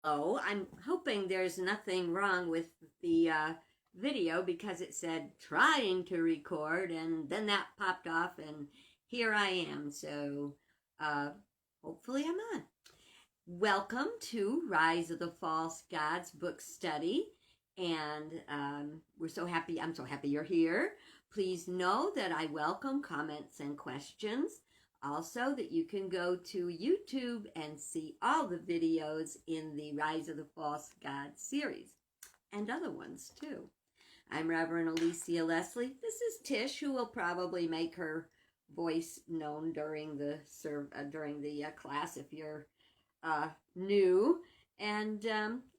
Oh, I'm hoping there's nothing wrong with the video because it said trying to record and then that popped off and here I am. So uh, hopefully I'm on. Welcome to Rise of the False Gods book study. And we're so happy, I'm so happy you're here. Please know that I welcome comments and questions. Also, that you can go to YouTube and see all the videos in the Rise of the False Gods series and other ones too. I'm Reverend Alicia Leslie. This is Tish, who will probably make her voice known during the class if you're new. And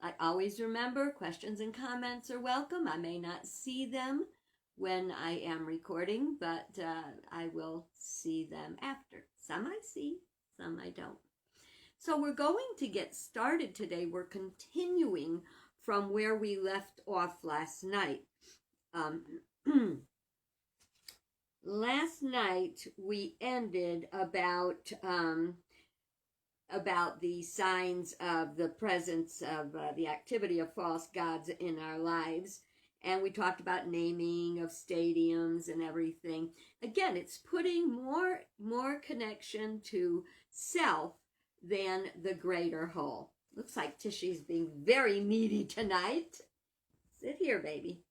I always remember questions and comments are welcome. I may not see them when I am recording, but I will see them after. Some I see, some I don't. So we're going to get started today. We're continuing from where we left off last night. Last night we ended about the signs of the presence of the activity of false gods in our lives. And we talked about naming of stadiums and everything. Again, it's putting more connection to self than the greater whole. Looks like Tishy's being very needy tonight. Sit here, baby.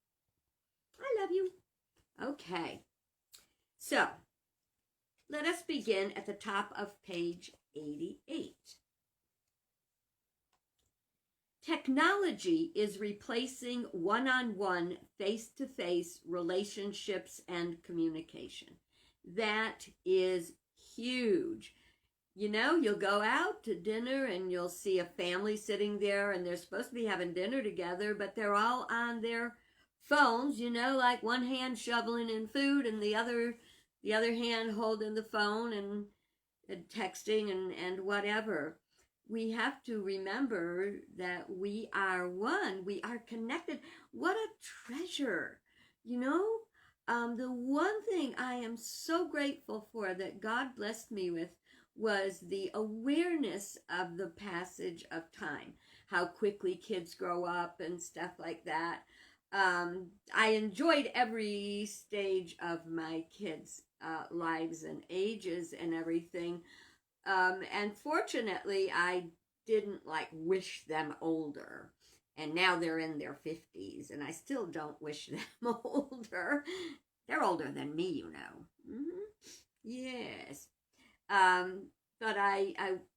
I love you. Okay. So, let us begin at the top of page 88. Technology is replacing one-on-one, face-to-face relationships and communication. That is huge. You know, you'll go out to dinner and you'll see a family sitting there and they're supposed to be having dinner together, but they're all on their phones, you know, like one hand shoveling in food and the other hand holding the phone and texting and whatever. We have to remember that we are one. We are connected. What a treasure, you know? The one thing I am so grateful for that God blessed me with was the awareness of the passage of time, how quickly kids grow up and stuff like that. I enjoyed every stage of my kids' lives and ages and everything. And fortunately, I didn't wish them older. And now they're in their 50s, and I still don't wish them older. They're older than me, you know. Yes. But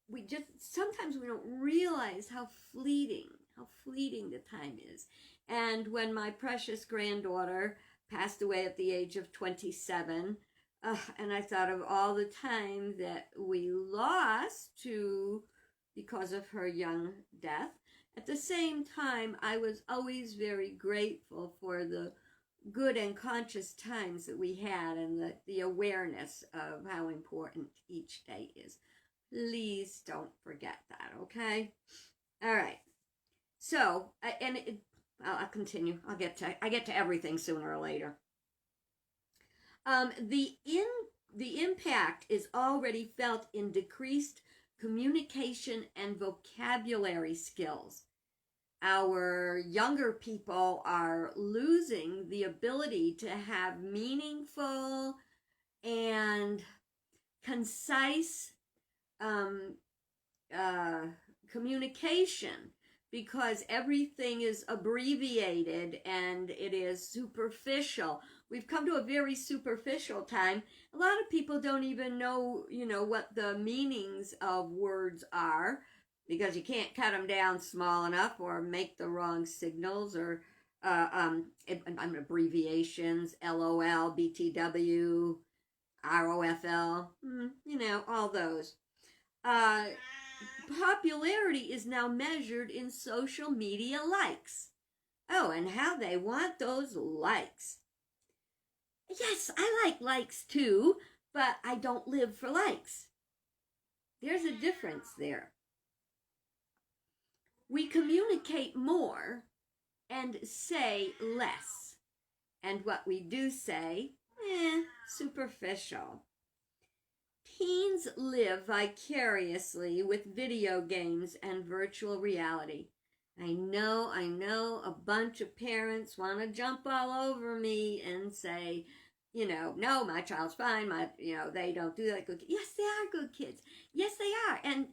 we just, sometimes we don't realize how fleeting the time is. And when my precious granddaughter passed away at the age of 27, and I thought of all the time that we lost because of her young death. At the same time, I was always very grateful for the good and conscious times that we had and the awareness of how important each day is. Please don't forget that, okay? All right. So, I'll continue. I get to everything sooner or later. The impact is already felt in decreased communication and vocabulary skills. Our younger people are losing the ability to have meaningful and concise communication because everything is abbreviated and it is superficial. We've come to a very superficial time. A lot of people don't even know, what the meanings of words are because you can't cut them down small enough or make the wrong signals or abbreviations, LOL, BTW, ROFL, all those. Popularity is now measured in social media likes. Oh, and how they want those likes. Yes, I like likes too, but I don't live for likes. There's a difference there. We communicate more and say less. And what we do say, superficial. Teens live vicariously with video games and virtual reality. I know a bunch of parents want to jump all over me and say, no, my child's fine. They don't do that good. Yes, they are good kids. Yes, they are. And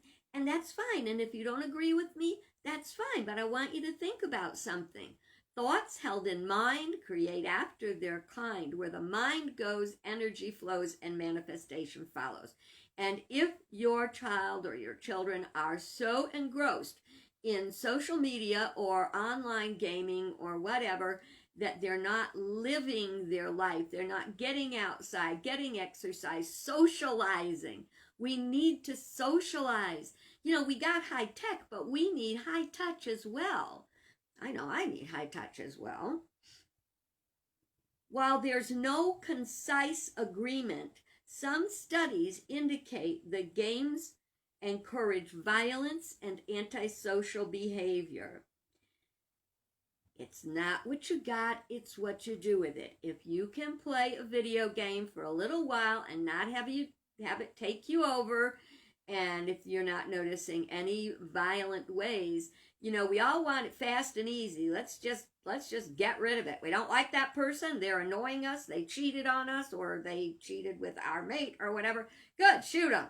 that's fine. And if you don't agree with me, that's fine. But I want you to think about something. Thoughts held in mind create after their kind. Where the mind goes, energy flows and manifestation follows. And if your child or your children are so engrossed in social media or online gaming or whatever, that they're not living their life, they're not getting outside, getting exercise, socializing. We need to socialize. We got high tech, but we need high touch as well. I know I need high touch as well. While there's no concise agreement, some studies indicate the games encourage violence and antisocial behavior. It's not what you got, it's what you do with it. If you can play a video game for a little while and not have it take you over, and if you're not noticing any violent ways, we all want it fast and easy. Let's just get rid of it. We don't like that person. They're annoying us. They cheated on us, or they cheated with our mate or whatever. Good, shoot them.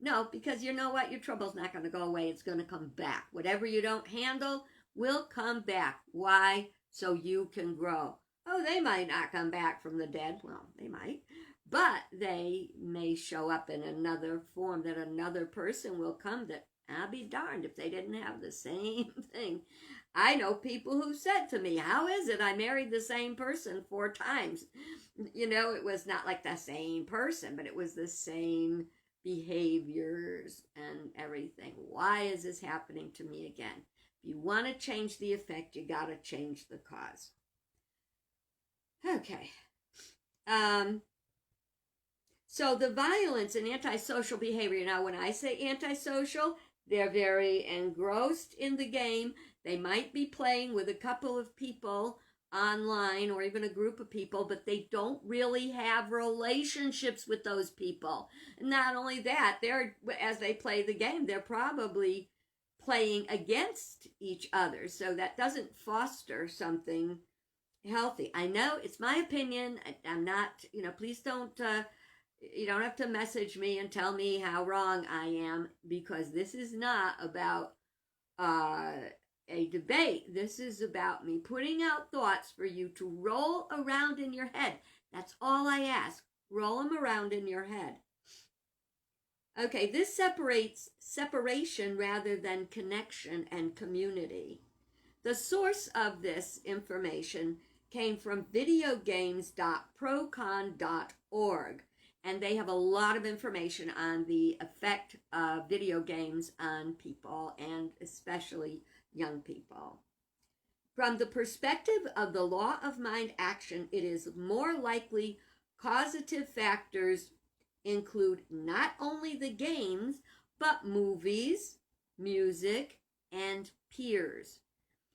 No, because you know what? Your trouble's not going to go away. It's going to come back. Whatever you don't handle will come back. Why? So you can grow. Oh, they might not come back from the dead. Well, they might. But they may show up in another form that another person will come that, I'll be darned if they didn't have the same thing. I know people who said to me, how is it I married the same person 4 times? It was not like the same person, but it was the same behaviors and everything. Why is this happening to me again? If you want to change the effect, you got to change the cause. Okay. So the violence and antisocial behavior. Now, when I say antisocial, they're very engrossed in the game. They might be playing with a couple of people online or even a group of people, but they don't really have relationships with those people. And not only that, as they play the game, they're probably playing against each other. So that doesn't foster something healthy. I know it's my opinion. I'm not, please don't, you don't have to message me and tell me how wrong I am, because this is not about a debate. This is about me putting out thoughts for you to roll around in your head. That's all I ask. Roll them around in your head. Okay, this separates separation rather than connection and community. The source of this information came from videogames.procon.org, and they have a lot of information on the effect of video games on people, and especially young people. From the perspective of the law of mind action, it is more likely causative factors include not only the games, but movies, music, and peers.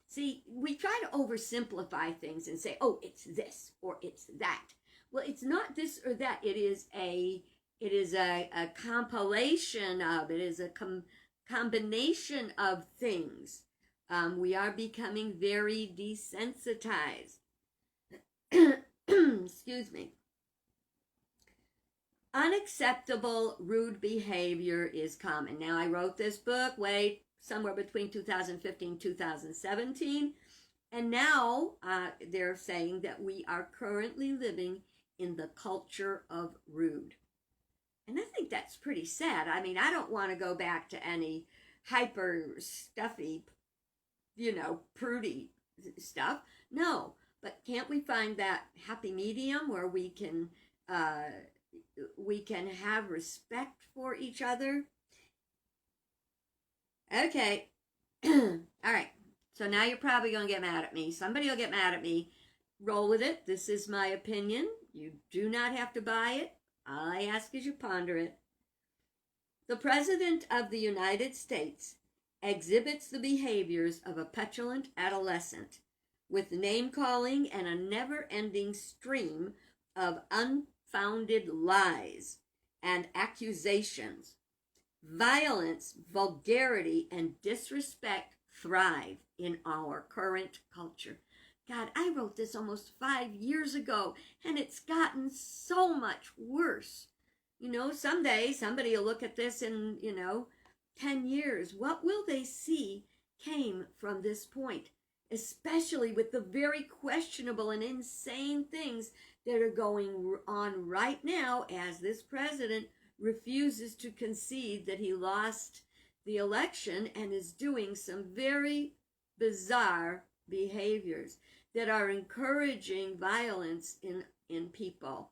See, we try to oversimplify things and say, oh, it's this or it's that. Well, it's not this or that. It is a compilation of, it is a combination of things. We are becoming very desensitized. Excuse me. Unacceptable rude behavior is common. Now, I wrote this book somewhere between 2015 and 2017, and now they're saying that we are currently living in the culture of rude. And I think that's pretty sad. I mean, I don't want to go back to any hyper stuffy, prudy stuff. No, but can't we find that happy medium where we can have respect for each other? Okay. All right. So now you're probably going to get mad at me. Somebody will get mad at me. Roll with it. This is my opinion. You do not have to buy it. All I ask is you ponder it. The President of the United States exhibits the behaviors of a petulant adolescent with name-calling and a never-ending stream of unfounded lies and accusations. Violence, vulgarity, and disrespect thrive in our current culture. God, I wrote this almost 5 years ago, and it's gotten so much worse. Someday somebody will look at this in, 10 years. What will they see came from this point? Especially with the very questionable and insane things that are going on right now as this president refuses to concede that he lost the election and is doing some very bizarre behaviors that are encouraging violence in people.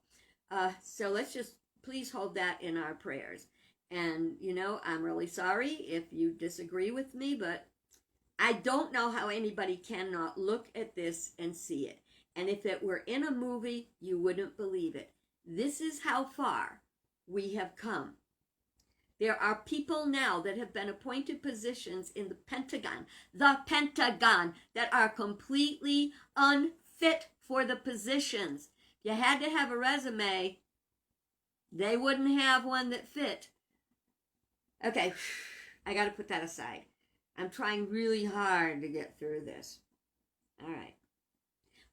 So let's just please hold that in our prayers. And, I'm really sorry if you disagree with me, but I don't know how anybody cannot look at this and see it. And if it were in a movie, you wouldn't believe it. This is how far we have come. There are people now that have been appointed positions in the Pentagon, that are completely unfit for the positions. You had to have a resume. They wouldn't have one that fit. Okay, I got to put that aside. I'm trying really hard to get through this. All right.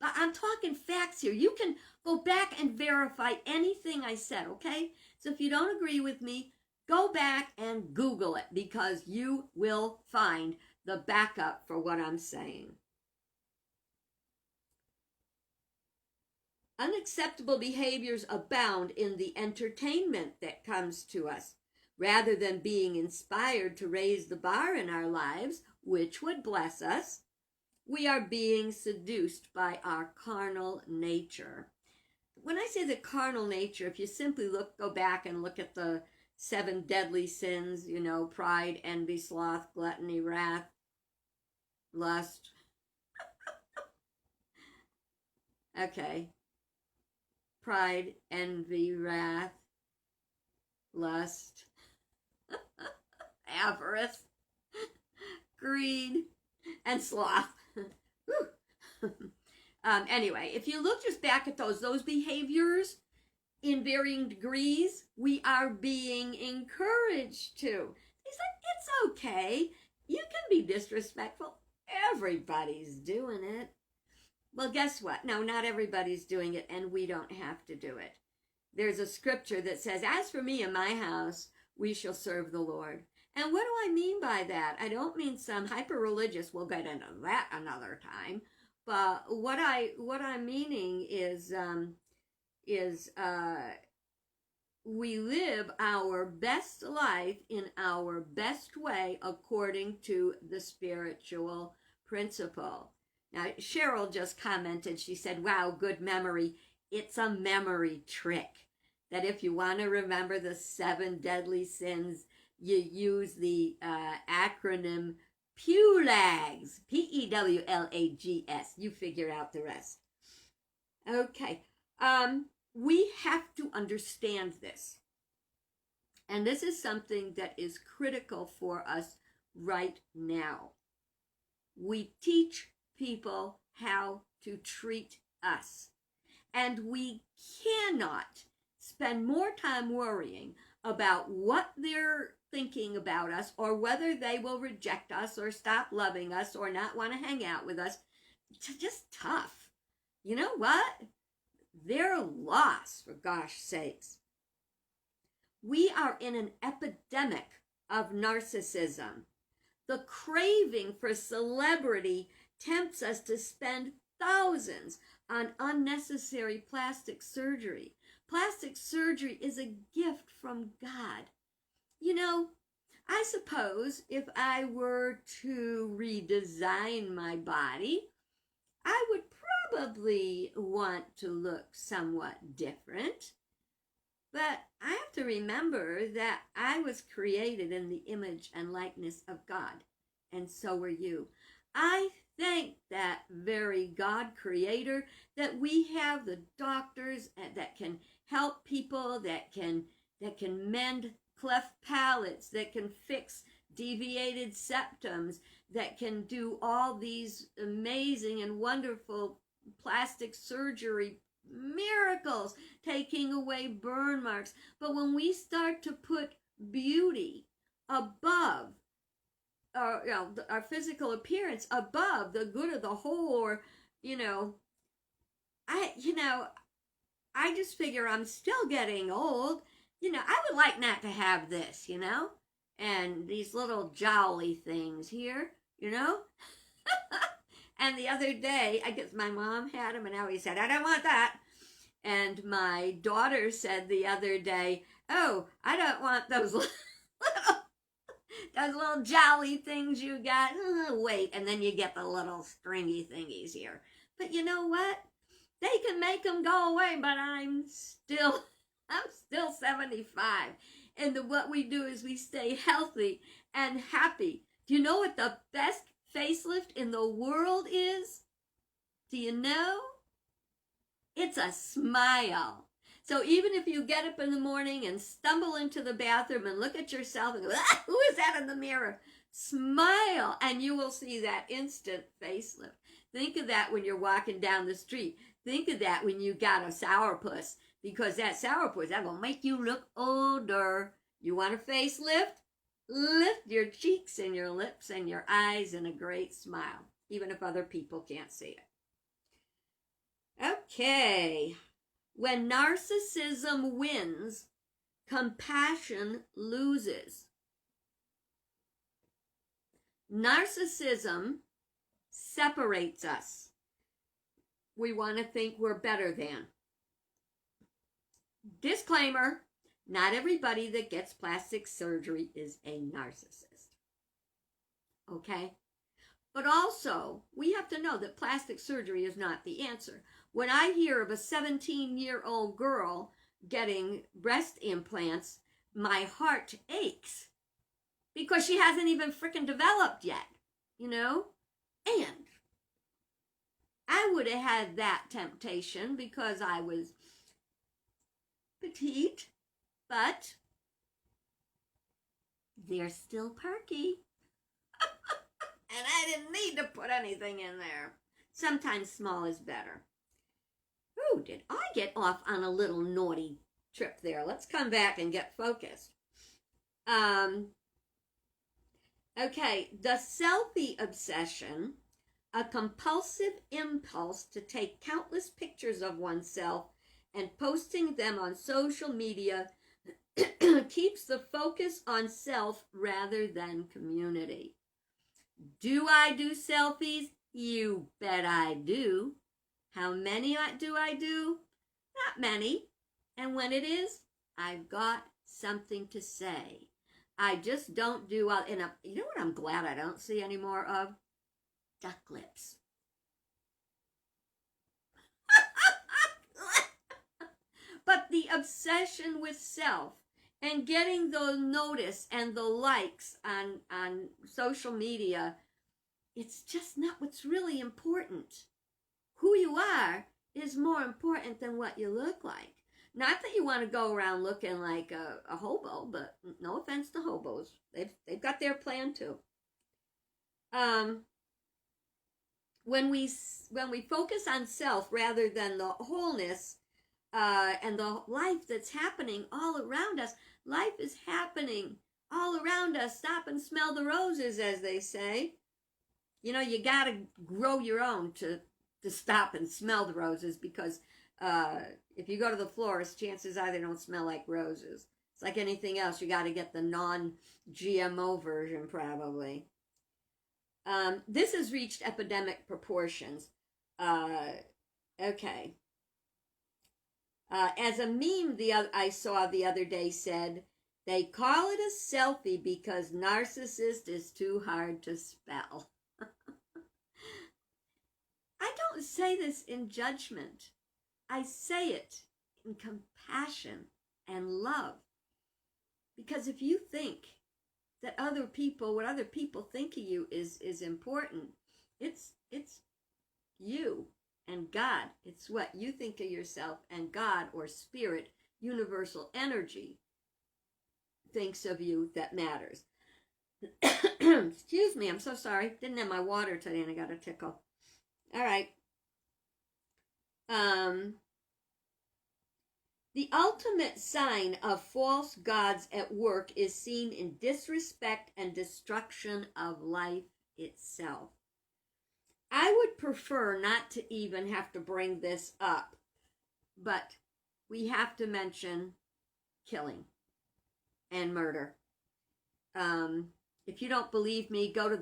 But I'm talking facts here. You can go back and verify anything I said, okay? So if you don't agree with me, go back and Google it, because you will find the backup for what I'm saying. Unacceptable behaviors abound in the entertainment that comes to us. Rather than being inspired to raise the bar in our lives, which would bless us, we are being seduced by our carnal nature. When I say the carnal nature, if you simply go back and look at the 7 deadly sins, pride, envy, sloth, gluttony, wrath, lust. Okay. Pride, envy, wrath, lust, avarice, greed, and sloth. Anyway, if you look just back at those behaviors in varying degrees, we are being encouraged to. He said, it's okay. You can be disrespectful. Everybody's doing it. Well, guess what? No, not everybody's doing it, and we don't have to do it. There's a scripture that says, as for me and my house, we shall serve the Lord. And what do I mean by that? I don't mean some hyper-religious, we'll get into that another time. But what I'm meaning is we live our best life in our best way according to the spiritual principle. Now, Cheryl just commented, she said, wow, good memory. It's a memory trick. That if you want to remember the 7 deadly sins, you use the acronym PEWLAGS, P-E-W-L-A-G-S. You figure out the rest. Okay. We have to understand this. And this is something that is critical for us right now. We teach people how to treat us. And we cannot spend more time worrying about what they're thinking about us, or whether they will reject us or stop loving us or not want to hang out with us. It's just tough. You know what? They're lost, for gosh sakes. We are in an epidemic of narcissism. The craving for celebrity tempts us to spend thousands on unnecessary plastic surgery. Plastic surgery is a gift from God. I suppose if I were to redesign my body, I would probably want to look somewhat different. But I have to remember that I was created in the image and likeness of God, and so were you. I thank that very God creator that we have the doctors that can help people, that can mend cleft palates, that can fix deviated septums, that can do all these amazing and wonderful plastic surgery miracles, taking away burn marks. But when we start to put beauty above our physical appearance, above the good of the whole, or I just figure I'm still getting old. I would like not to have this, and these little jolly things here, And the other day, I guess my mom had them, and now he said, I don't want that. And my daughter said the other day, oh, I don't want those those little jolly things you got. Wait, and then you get the little stringy thingies here. But you know what? They can make them go away, but I'm still 75. And what we do is we stay healthy and happy. Do you know what the best facelift in the world is? Do you know? It's a smile. So even if you get up in the morning and stumble into the bathroom and look at yourself and go, who is that in the mirror? Smile, and you will see that instant facelift. Think of that when you're walking down the street. Think of that when you got a sourpuss, because that sourpuss, that will make you look older. You want a facelift? Lift your cheeks and your lips and your eyes in a great smile, even if other people can't see it. Okay. When narcissism wins, compassion loses. Narcissism separates us. We want to think we're better than. Disclaimer, not everybody that gets plastic surgery is a narcissist. Okay? But also, we have to know that plastic surgery is not the answer. When I hear of a 17-year-old girl getting breast implants, my heart aches because she hasn't even freaking developed yet, And I would have had that temptation because I was petite, but they're still perky. And I didn't need to put anything in there. Sometimes small is better. Ooh, did I get off on a little naughty trip there? Let's come back and get focused. Okay, the selfie obsession, a compulsive impulse to take countless pictures of oneself and posting them on social media keeps the focus on self rather than community. Do I do selfies? You bet I do. How many do I do? Not many. And when it is, I've got something to say. I just don't do, you know what I'm glad I don't see any more of? Duck lips. But the obsession with self and getting the notice and the likes on social media, it's just not what's really important. Who you are is more important than what you look like. Not that you want to go around looking like a hobo, but no offense to hobos. They've got their plan too. When we focus on self rather than the wholeness and the life that's happening all around us, life is happening all around us. Stop and smell the roses, as they say. You got to grow your own to stop and smell the roses, because if you go to the florist, chances are they don't smell like roses. It's like anything else. You got to get the non-GMO version, probably. This has reached epidemic proportions. Okay. As a meme I saw the other day said, they call it a selfie because narcissist is too hard to spell. I don't say this in judgment. I say it in compassion and love. Because if you think that what other people think of you is important, it's you and God. It's what you think of yourself, and God, or spirit, universal energy, thinks of you that matters. Excuse me, I'm so sorry. Didn't have my water today and I got a tickle. All right. The ultimate sign of false gods at work is seen in disrespect and destruction of life itself. I would prefer not to even have to bring this up, but we have to mention killing and murder. If you don't believe me, go to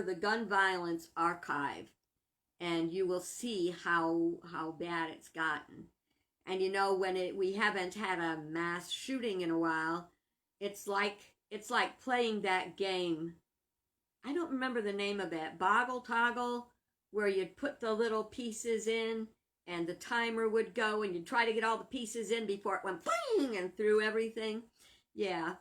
the gun violence archive, and you will see how bad it's gotten. And you know, when we haven't had a mass shooting in a while, it's like playing that game. I don't remember the name of it. Boggle Toggle, where you'd put the little pieces in and the timer would go and you'd try to get all the pieces in before it went bang and threw everything. Yeah.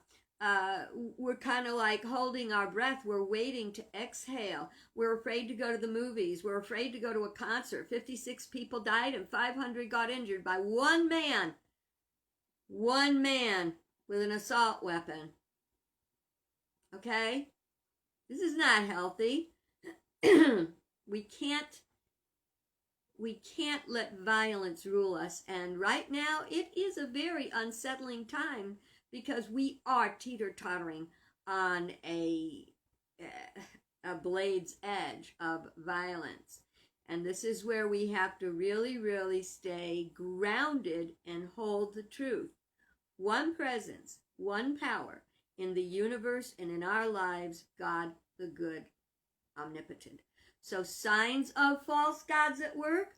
We're kind of like holding our breath. We're waiting to exhale. We're afraid to go to the movies. We're afraid to go to a concert. 56 people died and 500 got injured by one man with an assault weapon. Okay? This is not healthy. We can't let violence rule us. And right now, it is a very unsettling time because we are teeter-tottering on a blade's edge of violence. And this is where we have to really, really stay grounded and hold the truth. One presence, one power in the universe and in our lives, God the good, omnipotent. So signs of false gods at work,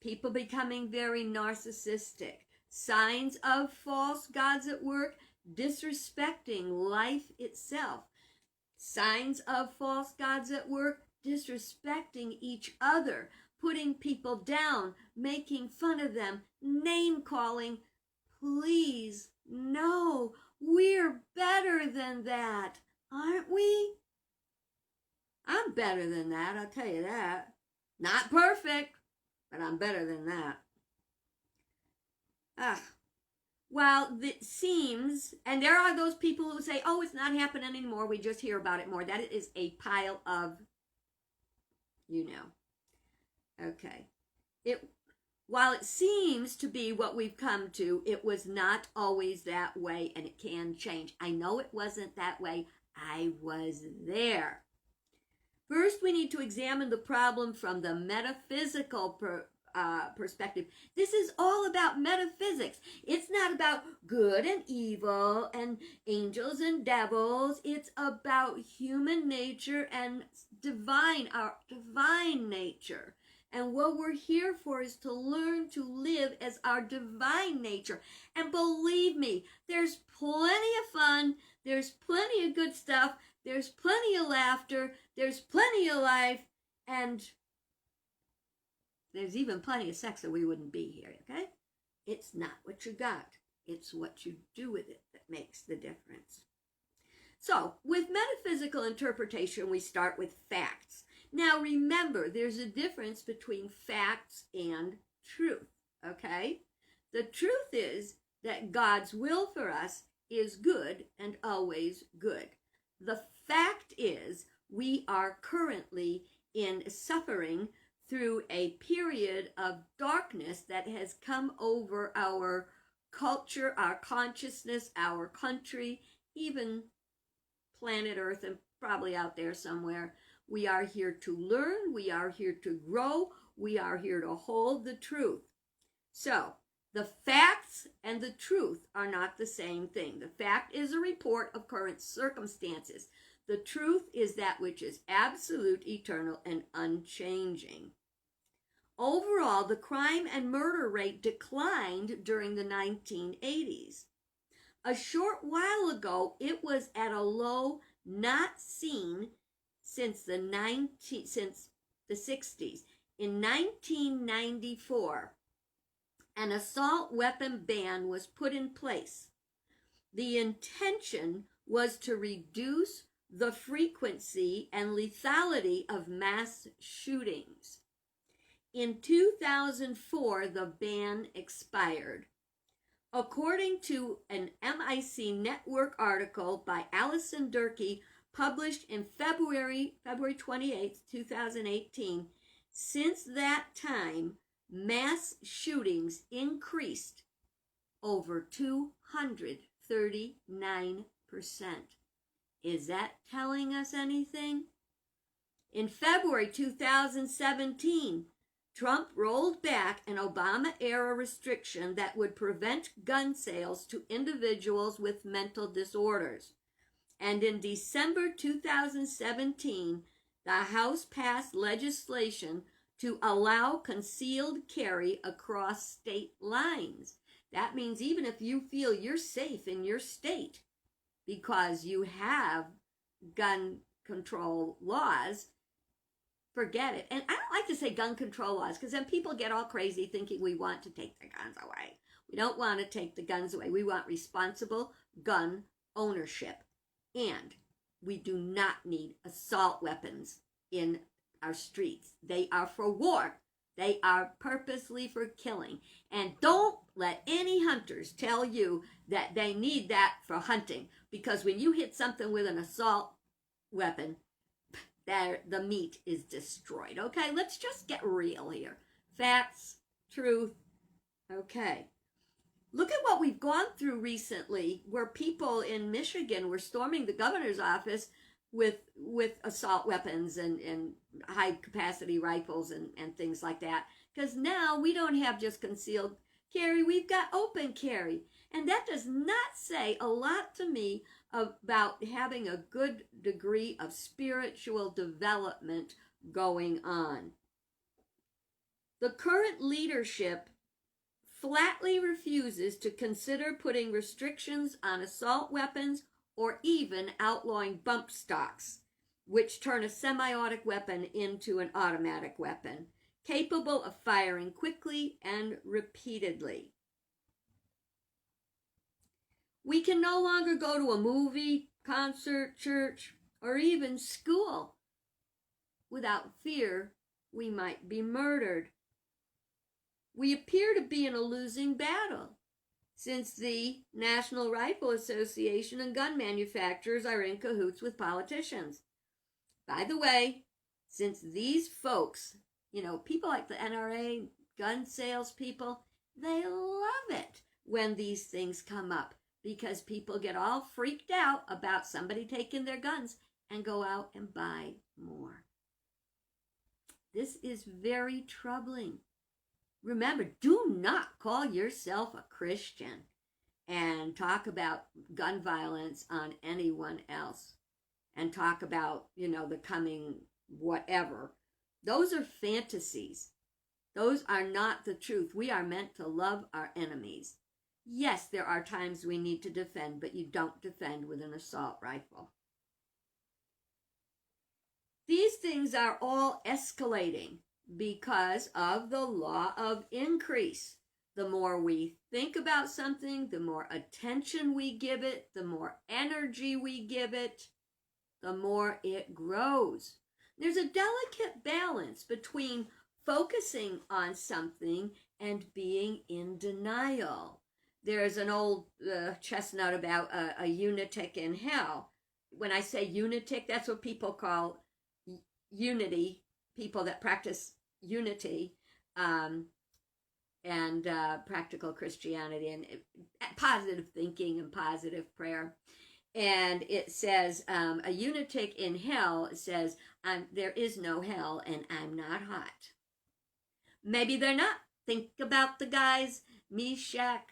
people becoming very narcissistic. Signs of false gods at work, disrespecting life itself. Signs of false gods at work, disrespecting each other, putting people down, making fun of them, name-calling. Please, no, we're better than that, aren't we? I'm better than that, I'll tell you that. Not perfect, but I'm better than that. Well, it seems, and there are those people who say, oh, it's not happening anymore, we just hear about it more. That is a pile of, Okay. While it seems to be what we've come to, it was not always that way, and it can change. I know it wasn't that way. I was there. First, we need to examine the problem from the metaphysical perspective. This is all about metaphysics. It's not about good and evil and angels and devils. It's about human nature and our divine nature. And what we're here for is to learn to live as our divine nature. And believe me, there's plenty of fun. There's plenty of good stuff. There's plenty of laughter. There's plenty of life. And there's even plenty of sex, or we wouldn't be here, okay? It's not what you got. It's what you do with it that makes the difference. So, with metaphysical interpretation, we start with facts. Now, remember, there's a difference between facts and truth, okay? The truth is that God's will for us is good and always good. The fact is we are currently in suffering through a period of darkness that has come over our culture, our consciousness, our country, even planet Earth, and probably out there somewhere. We are here to learn. We are here to grow. We are here to hold the truth. So, the facts and the truth are not the same thing. The fact is a report of current circumstances. The truth is that which is absolute, eternal, and unchanging. Overall, the crime and murder rate declined during the 1980s. A short while ago, it was at a low not seen since the 60s. In 1994, an assault weapon ban was put in place. The intention was to reduce the frequency and lethality of mass shootings. In 2004, the ban expired. According to an MIC Network article by Alison Durkee, published in February 28, 2018, since that time, mass shootings increased over 239%. Is that telling us anything? In February 2017, Trump rolled back an Obama-era restriction that would prevent gun sales to individuals with mental disorders. And in December 2017, the House passed legislation to allow concealed carry across state lines. That means even if you feel you're safe in your state because you have gun control laws, forget it. And I don't like to say gun control laws because then people get all crazy thinking we want to take the guns away. We don't want to take the guns away. We want responsible gun ownership. And we do not need assault weapons in our streets. They are for war. They are purposely for killing. And don't let any hunters tell you that they need that for hunting. Because when you hit something with an assault weapon, the meat is destroyed. Okay, let's just get real here. Facts, truth. Okay. Look at what we've gone through recently where people in Michigan were storming the governor's office with assault weapons and high capacity rifles and things like that. Because now we don't have just concealed carry, we've got open carry. And that does not say a lot to me about having a good degree of spiritual development going on. The current leadership flatly refuses to consider putting restrictions on assault weapons or even outlawing bump stocks, which turn a semi-automatic weapon into an automatic weapon, capable of firing quickly and repeatedly. We can no longer go to a movie, concert, church, or even school without fear we might be murdered. We appear to be in a losing battle since the National Rifle Association and gun manufacturers are in cahoots with politicians. By the way, since these folks, people like the NRA, gun salespeople, they love it when these things come up because people get all freaked out about somebody taking their guns and go out and buy more. This is very troubling. Remember, do not call yourself a Christian and talk about gun violence on anyone else and talk about, the coming whatever. Those are fantasies. Those are not the truth. We are meant to love our enemies. Yes, there are times we need to defend, but you don't defend with an assault rifle. These things are all escalating because of the law of increase. The more we think about something, the more attention we give it, the more energy we give it, the more it grows. There's a delicate balance between focusing on something and being in denial. There's an old chestnut about a lunatic in hell. When I say lunatic, that's what people call unity, people that practice unity and practical Christianity and positive thinking and positive prayer. And it says, a lunatic in hell says, there is no hell and I'm not hot. Maybe they're not. Think about the guys, Meshach,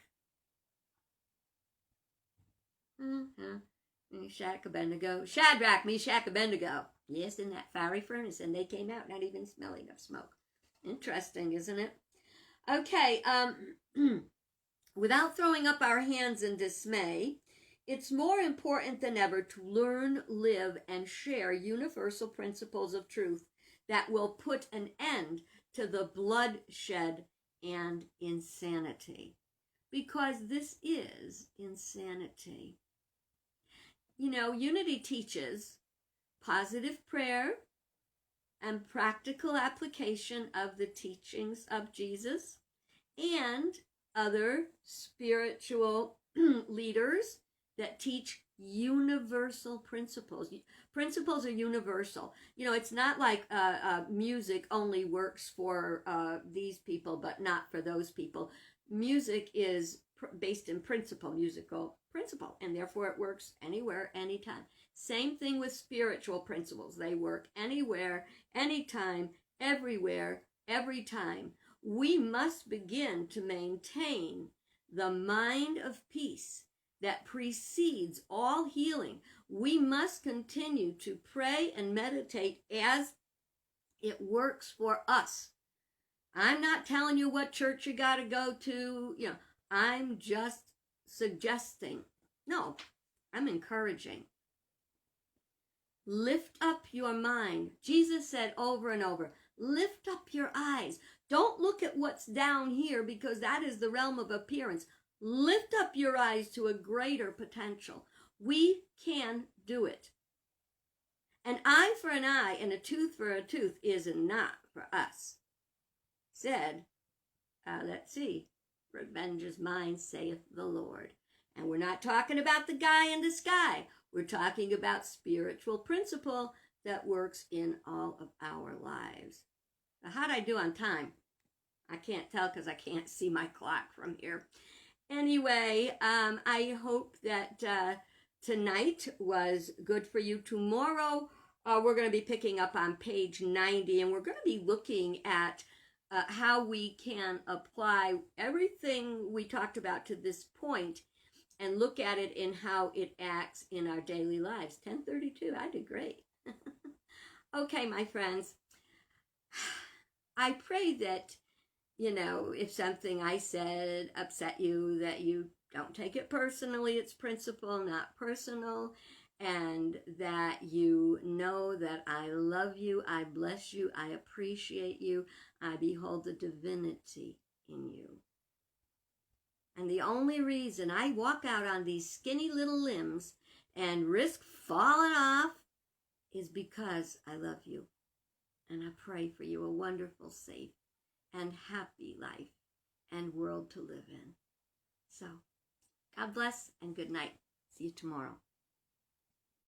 Abednego, Shadrach, Meshach, Abednego. Yes, in that fiery furnace, and they came out not even smelling of smoke. Interesting, isn't it? Okay, without throwing up our hands in dismay, it's more important than ever to learn, live, and share universal principles of truth that will put an end to the bloodshed and insanity. Because this is insanity. Unity teaches positive prayer and practical application of the teachings of Jesus and other spiritual leaders that teach universal principles. Principles are universal. It's not like music only works for these people, but not for those people. Music is based in principle, musical principle, and therefore it works anywhere, anytime. Same thing with spiritual principles. They work anywhere, anytime, everywhere, every time. We must begin to maintain the mind of peace that precedes all healing. We must continue to pray and meditate as it works for us. I'm not telling you what church you got to go to. I'm just suggesting. No, I'm encouraging. Lift up your mind. Jesus said over and over, lift up your eyes. Don't look at what's down here because that is the realm of appearance. Lift up your eyes to a greater potential. We can do it. An eye for an eye and a tooth for a tooth is not for us. Said, let's see, revenge is mine, saith the Lord. And we're not talking about the guy in the sky. We're talking about spiritual principle that works in all of our lives. Now, how'd I do on time? I can't tell because I can't see my clock from here. Anyway, I hope that tonight was good for you. Tomorrow, we're going to be picking up on page 90, and we're going to be looking at how we can apply everything we talked about to this point and look at it in how it acts in our daily lives. 10:32, I did great. Okay, my friends, I pray that, if something I said upset you, that you don't take it personally. It's principle, not personal. And that you know that I love you, I bless you, I appreciate you, I behold the divinity in you. And the only reason I walk out on these skinny little limbs and risk falling off is because I love you. And I pray for you a wonderful, safe, and happy life and world to live in. So, God bless and good night. See you tomorrow.